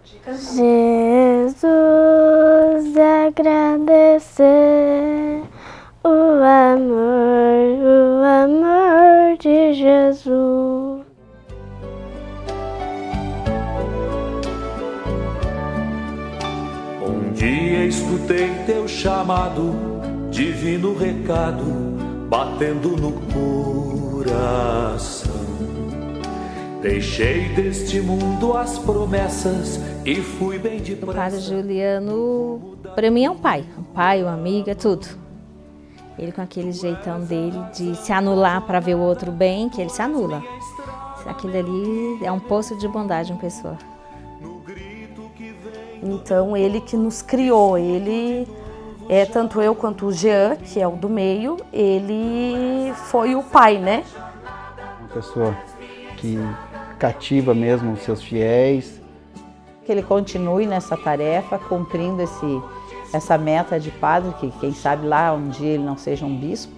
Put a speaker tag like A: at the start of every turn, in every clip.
A: Jesus, agradecer o amor de Jesus.
B: Um dia escutei teu chamado, divino recado, batendo no coração. Deixei deste mundo as promessas e fui bem depressa.
C: O Padre Juliano, para mim, é um pai, uma amiga, tudo. Ele com aquele jeitão dele de se anular para ver o outro bem, que ele se anula. Aquilo ali é um poço de bondade em pessoa.
D: Então, ele que nos criou, ele, tanto eu quanto o Jean, que é o do meio, ele foi o pai, né?
E: Uma pessoa que cativa mesmo os seus fiéis.
F: Que ele continue nessa tarefa, cumprindo essa meta de padre, que quem sabe lá um dia ele não seja um bispo.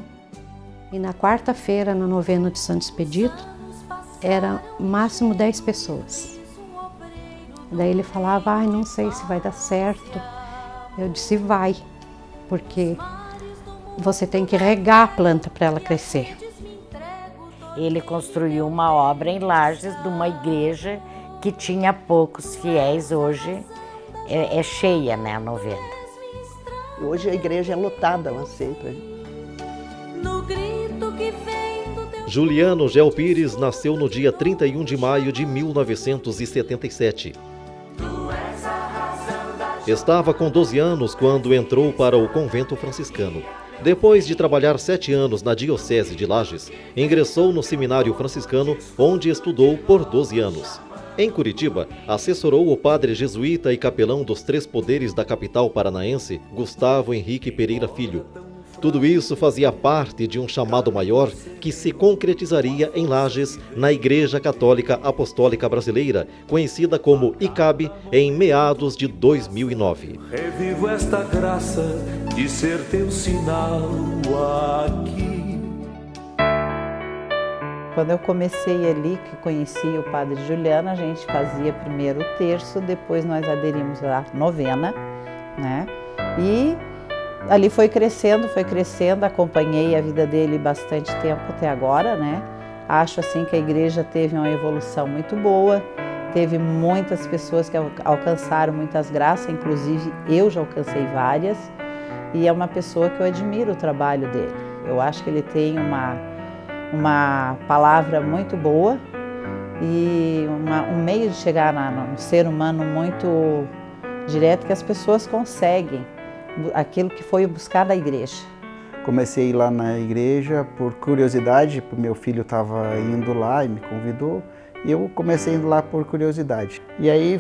G: E na quarta-feira, na novena de Santo Expedito, era máximo 10 pessoas. Daí ele falava, não sei se vai dar certo. Eu disse, vai, porque você tem que regar a planta para ela crescer.
H: Ele construiu uma obra em Lages de uma igreja que tinha poucos fiéis, hoje é cheia, né, a novena.
I: Hoje a igreja é lotada lá sempre.
J: Juliano Gel Pires nasceu no dia 31 de maio de 1977. Estava com 12 anos quando entrou para o convento franciscano. Depois de trabalhar 7 anos na Diocese de Lages, ingressou no Seminário Franciscano, onde estudou por 12 anos. Em Curitiba, assessorou o padre jesuíta e capelão dos 3 poderes da capital paranaense, Gustavo Henrique Pereira Filho. Tudo isso fazia parte de um chamado maior que se concretizaria em Lages, na Igreja Católica Apostólica Brasileira, conhecida como ICAB, em meados de 2009.
B: Revivo esta graça de ser teu sinal aqui.
F: Quando eu comecei ali, que conheci o Padre Juliano, a gente fazia primeiro o terço, depois nós aderimos à novena, né? E ali foi crescendo, acompanhei a vida dele bastante tempo até agora, né? Acho assim que a igreja teve uma evolução muito boa, teve muitas pessoas que alcançaram muitas graças, inclusive eu já alcancei várias, e é uma pessoa que eu admiro o trabalho dele. Eu acho que ele tem uma palavra muito boa e um meio de chegar num ser humano muito direto que as pessoas conseguem aquilo que foi buscar na igreja.
E: Comecei a ir lá na igreja por curiosidade, porque meu filho estava indo lá e me convidou, e eu comecei indo lá por curiosidade. E aí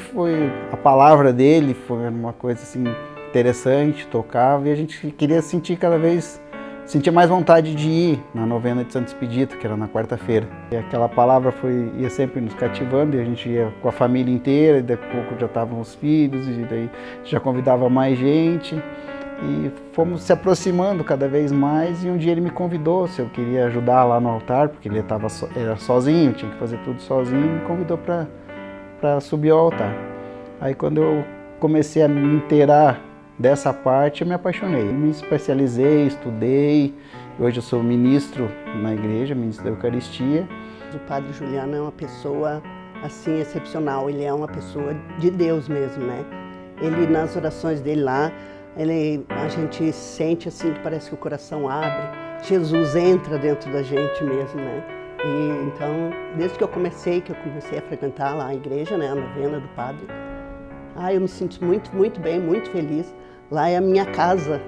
E: a palavra dele foi uma coisa assim interessante, tocava, e a gente queria sentia mais vontade de ir na novena de Santo Expedito, que era na quarta-feira. E aquela palavra ia sempre nos cativando, e a gente ia com a família inteira, e daqui a pouco já estavam os filhos, e daí já convidava mais gente. E fomos se aproximando cada vez mais, e um dia ele me convidou se eu queria ajudar lá no altar, porque ele era sozinho, tinha que fazer tudo sozinho, e me convidou para subir ao altar. Aí quando eu comecei a me inteirar dessa parte, eu me apaixonei. Eu me especializei, estudei, hoje eu sou ministro na igreja, ministro da Eucaristia.
I: O Padre Juliano é uma pessoa assim excepcional, ele é uma pessoa de Deus mesmo, né? Ele, nas orações dele lá, a gente sente assim que parece que o coração abre, Jesus entra dentro da gente mesmo, né? E então, desde que eu comecei a frequentar lá a igreja, né, a novena do Padre, eu me sinto muito, muito bem, muito feliz. Lá é a minha casa.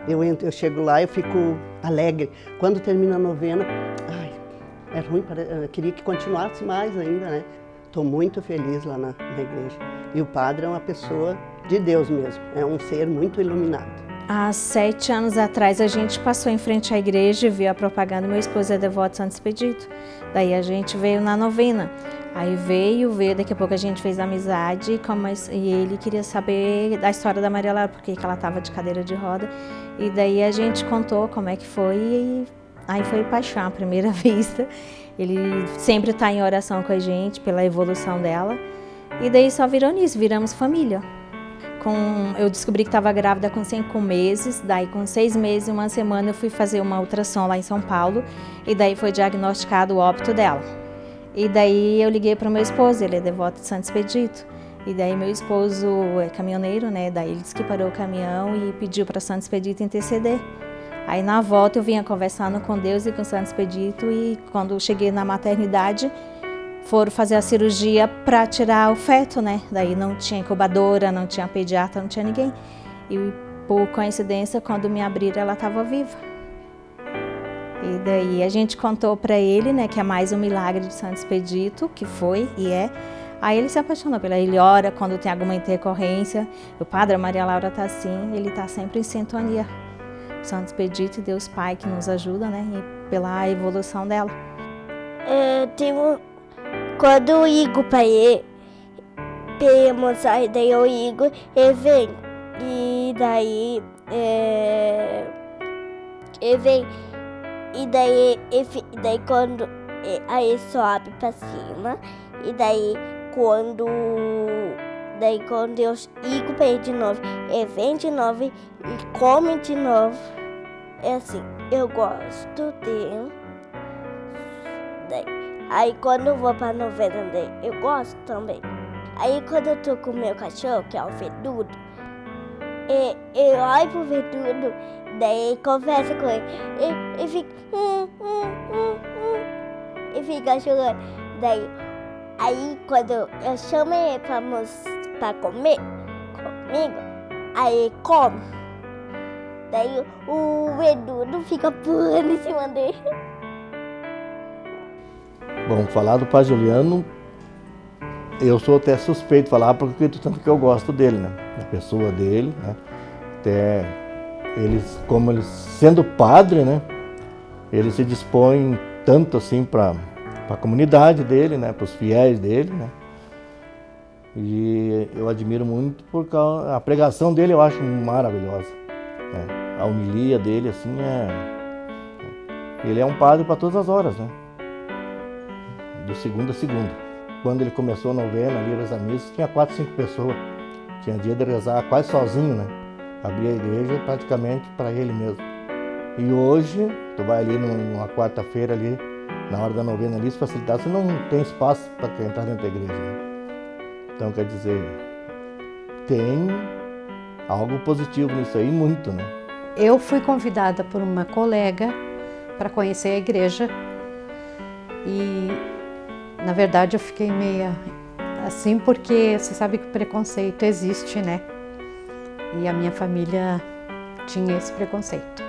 I: Eu chego lá e eu fico alegre. Quando termina a novena, é ruim, eu queria que continuasse mais ainda, né? Estou muito feliz lá na igreja. E o padre é uma pessoa de Deus mesmo, é um ser muito iluminado.
C: Há 7 anos atrás a gente passou em frente à igreja e viu a propaganda, meu esposo é devoto de Santo Expedito. Daí a gente veio na novena. Aí veio, daqui a pouco a gente fez amizade e ele queria saber da história da Maria Laura, porque ela estava de cadeira de roda. E daí a gente contou como é que foi e aí foi paixão à primeira vista. Ele sempre está em oração com a gente pela evolução dela. E daí só virou nisso, viramos família. Eu descobri que estava grávida com 5 meses, daí com 6 meses e 1 semana eu fui fazer uma ultrassom lá em São Paulo e daí foi diagnosticado o óbito dela. E daí eu liguei para o meu esposo, ele é devoto de Santo Expedito. E daí meu esposo é caminhoneiro, né? Daí ele disse que parou o caminhão e pediu para Santo Expedito interceder. Aí na volta eu vinha conversando com Deus e com Santo Expedito e quando eu cheguei na maternidade foram fazer a cirurgia para tirar o feto, né? Daí não tinha incubadora, não tinha pediatra, não tinha ninguém. E por coincidência, quando me abriram, ela estava viva. E daí a gente contou para ele, né, que é mais um milagre de Santo Expedito, que foi e é. Aí ele se apaixonou pela ele, ora quando tem alguma intercorrência. O padre, a Maria Laura está assim, ele está sempre em sintonia. Santo Expedito e Deus Pai que nos ajuda, né, e pela evolução dela.
A: Quando o Igor pai temos a ideia o Igor, ele vem. E daí ele vem. E daí quando aí sobe pra cima. E daí quando Igor pai de novo, ele vem de novo e come de novo. É assim, eu gosto dele. Aí quando eu vou pra novena dele, eu gosto também. Aí quando eu tô com o meu cachorro, que é o Vedudo, eu olho pro Vedudo, daí conversa com ele, e fica e fica chorando. Aí quando eu chamo ele pra comer comigo, aí ele come. Daí o Vedudo fica pulando em cima dele.
K: Bom, falar do Padre Juliano, eu sou até suspeito de falar porque tanto que eu gosto dele, né? Da pessoa dele, né? Até como ele sendo padre, né? Ele se dispõe tanto assim para a comunidade dele, né? Para os fiéis dele, né? E eu admiro muito porque a pregação dele eu acho maravilhosa, né? A homilia dele, assim, ele é um padre para todas as horas, né? De segunda a segunda. Quando ele começou a novena, ali rezar missa, tinha 4, 5 pessoas. Tinha dia de rezar quase sozinho, né? Abria a igreja praticamente para ele mesmo. E hoje, tu vai ali numa quarta-feira ali, na hora da novena ali, se facilitar, você não tem espaço para entrar dentro da igreja, né? Então, quer dizer, tem algo positivo nisso aí, muito, né?
G: Eu fui convidada por uma colega para conhecer a igreja e, na verdade, eu fiquei meio assim porque você sabe que o preconceito existe, né? E a minha família tinha esse preconceito.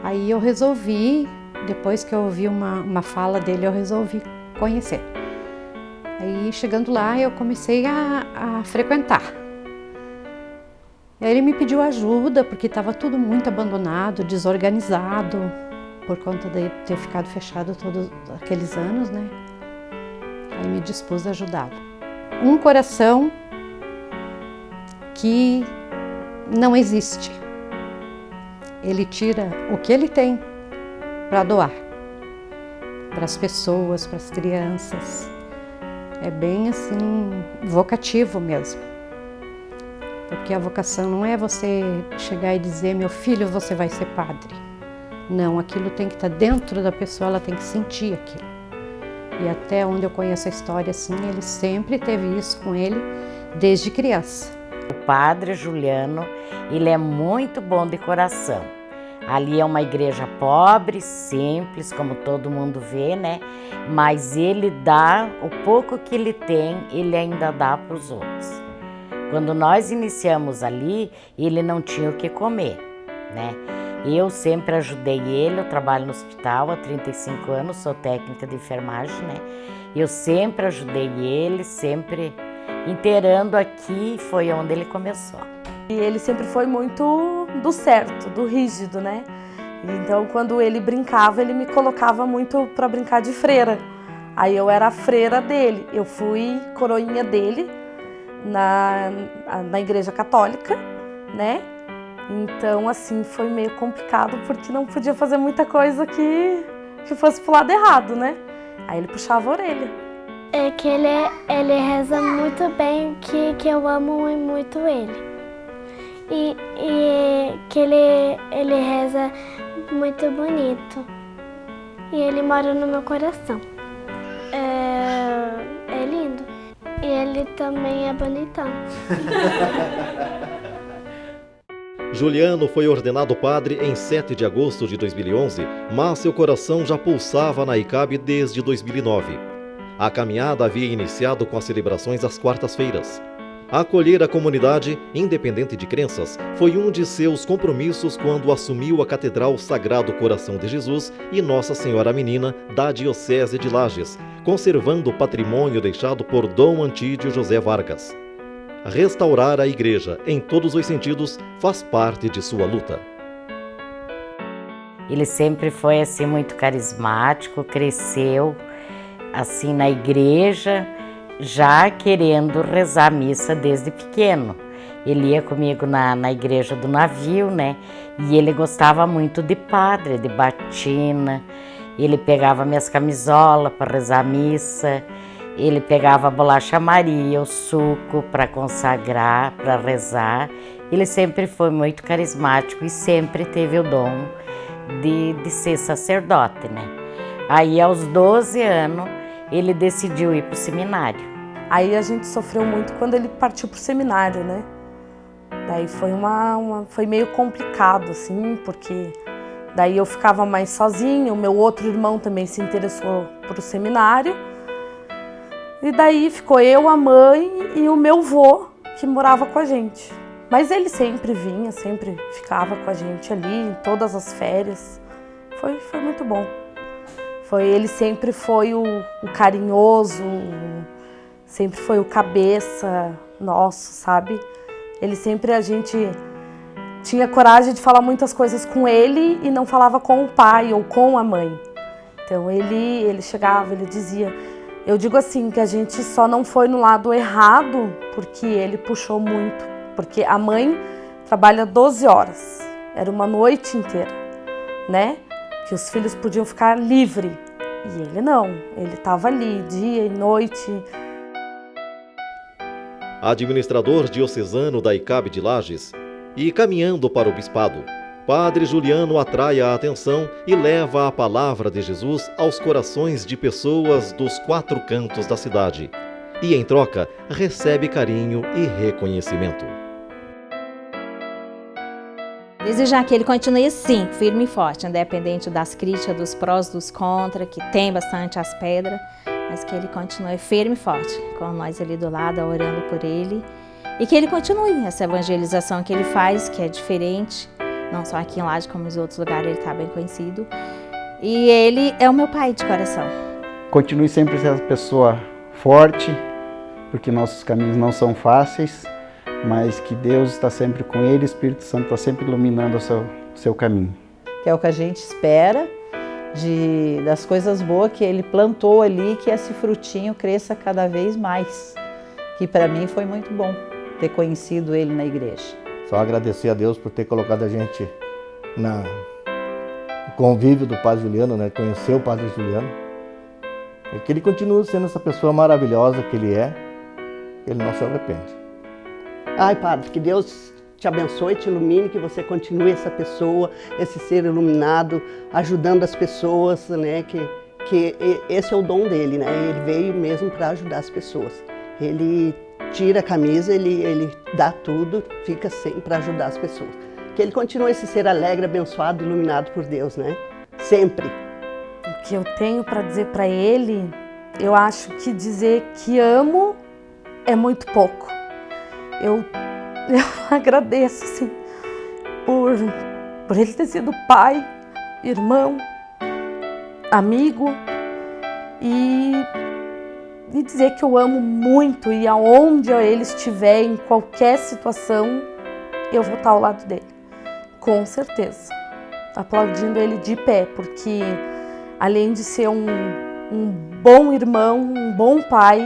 G: Aí eu resolvi, depois que eu ouvi uma fala dele, eu resolvi conhecer. Aí, chegando lá, eu comecei a frequentar. Aí ele me pediu ajuda, porque estava tudo muito abandonado, desorganizado, por conta de ter ficado fechado todos aqueles anos, né? Aí me dispus a ajudá-lo. Um coração que não existe. Ele tira o que ele tem para doar para as pessoas, para as crianças. É bem assim, vocativo mesmo. Porque a vocação não é você chegar e dizer, meu filho, você vai ser padre. Não, aquilo tem que estar dentro da pessoa, ela tem que sentir aquilo. E até onde eu conheço a história, assim, ele sempre teve isso com ele, desde criança.
H: O Padre Juliano, ele é muito bom de coração. Ali é uma igreja pobre, simples, como todo mundo vê, né? Mas ele dá, o pouco que ele tem, ele ainda dá para os outros. Quando nós iniciamos ali, ele não tinha o que comer, né? Eu sempre ajudei ele, eu trabalho no hospital há 35 anos, sou técnica de enfermagem, né? Eu sempre ajudei ele, sempre inteirando aqui, foi onde ele começou.
D: E ele sempre foi muito do certo, do rígido, né? Então, quando ele brincava, ele me colocava muito para brincar de freira. Aí eu era a freira dele, eu fui coroinha dele na igreja católica, né? Então, assim, foi meio complicado porque não podia fazer muita coisa que fosse pro lado errado, né? Aí ele puxava a orelha.
L: É que ele reza muito bem, que eu amo muito ele. E que ele reza muito bonito. E ele mora no meu coração. É lindo. E ele também é bonitão.
J: Juliano foi ordenado padre em 7 de agosto de 2011, mas seu coração já pulsava na ICAB desde 2009. A caminhada havia iniciado com as celebrações às quartas-feiras. Acolher a comunidade, independente de crenças, foi um de seus compromissos quando assumiu a Catedral Sagrado Coração de Jesus e Nossa Senhora Menina da Diocese de Lages, conservando o patrimônio deixado por Dom Antídio José Vargas. Restaurar a igreja, em todos os sentidos, faz parte de sua luta.
H: Ele sempre foi assim muito carismático, cresceu assim na igreja, já querendo rezar a missa desde pequeno. Ele ia comigo na igreja do navio, né? E ele gostava muito de padre, de batina. Ele pegava minhas camisolas para rezar a missa. Ele pegava a bolacha Maria, o suco para consagrar, para rezar. Ele sempre foi muito carismático e sempre teve o dom de ser sacerdote, né? Aí, aos 12 anos, ele decidiu ir para o seminário.
D: Aí a gente sofreu muito quando ele partiu para o seminário, né? Daí foi meio complicado, assim, porque daí eu ficava mais sozinha, o meu outro irmão também se interessou para o seminário. E daí ficou eu, a mãe e o meu vô, que morava com a gente. Mas ele sempre vinha, sempre ficava com a gente ali, em todas as férias. Foi muito bom. Ele sempre foi o carinhoso, sempre foi o cabeça nosso, sabe? A gente tinha coragem de falar muitas coisas com ele e não falava com o pai ou com a mãe. Então ele chegava, ele dizia... Eu digo assim, que a gente só não foi no lado errado porque ele puxou muito. Porque a mãe trabalha 12 horas, era uma noite inteira, né? Que os filhos podiam ficar livres. E ele não, ele estava ali dia e noite.
J: Administrador diocesano da ICAB de Lages e caminhando para o bispado, Padre Juliano atrai a atenção e leva a palavra de Jesus aos corações de pessoas dos 4 cantos da cidade. E, em troca, recebe carinho e reconhecimento.
C: Desejar que ele continue assim, firme e forte, independente das críticas, dos prós, dos contras, que tem bastante as pedras, mas que ele continue firme e forte, com nós ali do lado, orando por ele. E que ele continue essa evangelização que ele faz, que é diferente, não só aqui em Lages, como nos outros lugares, ele está bem conhecido. E ele é o meu pai de coração.
E: Continue sempre sendo pessoa forte, porque nossos caminhos não são fáceis, mas que Deus está sempre com ele, o Espírito Santo está sempre iluminando o seu caminho.
F: Que é o que a gente espera das coisas boas que ele plantou ali, que esse frutinho cresça cada vez mais. Que para mim foi muito bom ter conhecido ele na igreja.
K: Só agradecer a Deus por ter colocado a gente no convívio do Padre Juliano, né? Conhecer o Padre Juliano. E que ele continue sendo essa pessoa maravilhosa que ele é, que ele não se arrepende.
I: Ai, Padre, que Deus te abençoe, te ilumine, que você continue essa pessoa, esse ser iluminado, ajudando as pessoas, né? Que esse é o dom dele, né? Ele veio mesmo para ajudar as pessoas. Ele tira a camisa, ele dá tudo, fica sempre para ajudar as pessoas. Que ele continue esse ser alegre, abençoado, iluminado por Deus, né? Sempre.
D: O que eu tenho para dizer para ele, eu acho que dizer que amo é muito pouco. Eu agradeço, assim, por ele ter sido pai, irmão, amigo e dizer que eu amo muito e aonde ele estiver, em qualquer situação, eu vou estar ao lado dele, com certeza, aplaudindo ele de pé, porque além de ser um bom irmão, um bom pai,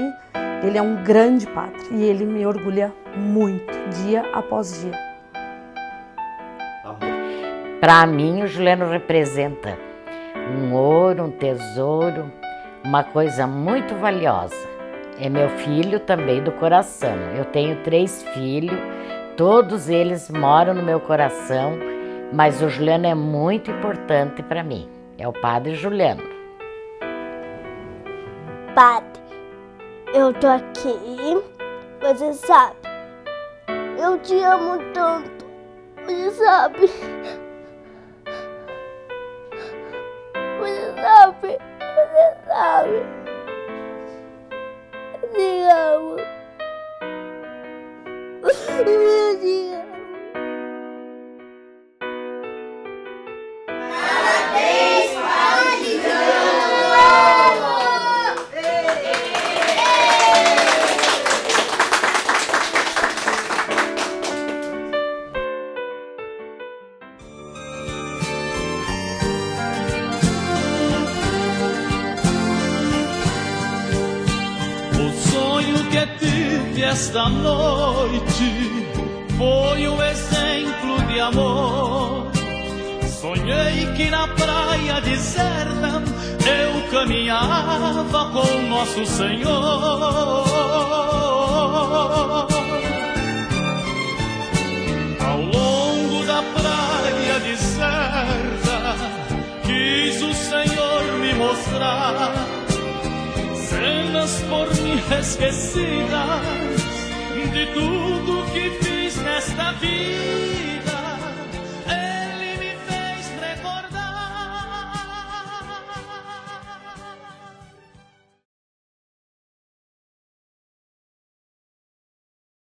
D: ele é um grande padre e ele me orgulha muito, dia após dia.
H: Para mim, o Juliano representa um ouro, um tesouro, uma coisa muito valiosa. é meu filho também do coração. Eu tenho 3 filhos, todos eles moram no meu coração, mas o Juliano é muito importante para mim. É o Padre Juliano.
A: Padre, eu tô aqui, você sabe, eu te amo tanto, você sabe. Você sabe, você sabe. Eu te amo. Eu te amo. Parabéns, Padre Juliano!
M: Esta noite foi um exemplo de amor. Sonhei que na praia deserta eu caminhava com Nosso Senhor. Ao longo da praia deserta quis o Senhor me mostrar cenas por mim esquecidas de tudo que fiz nesta vida.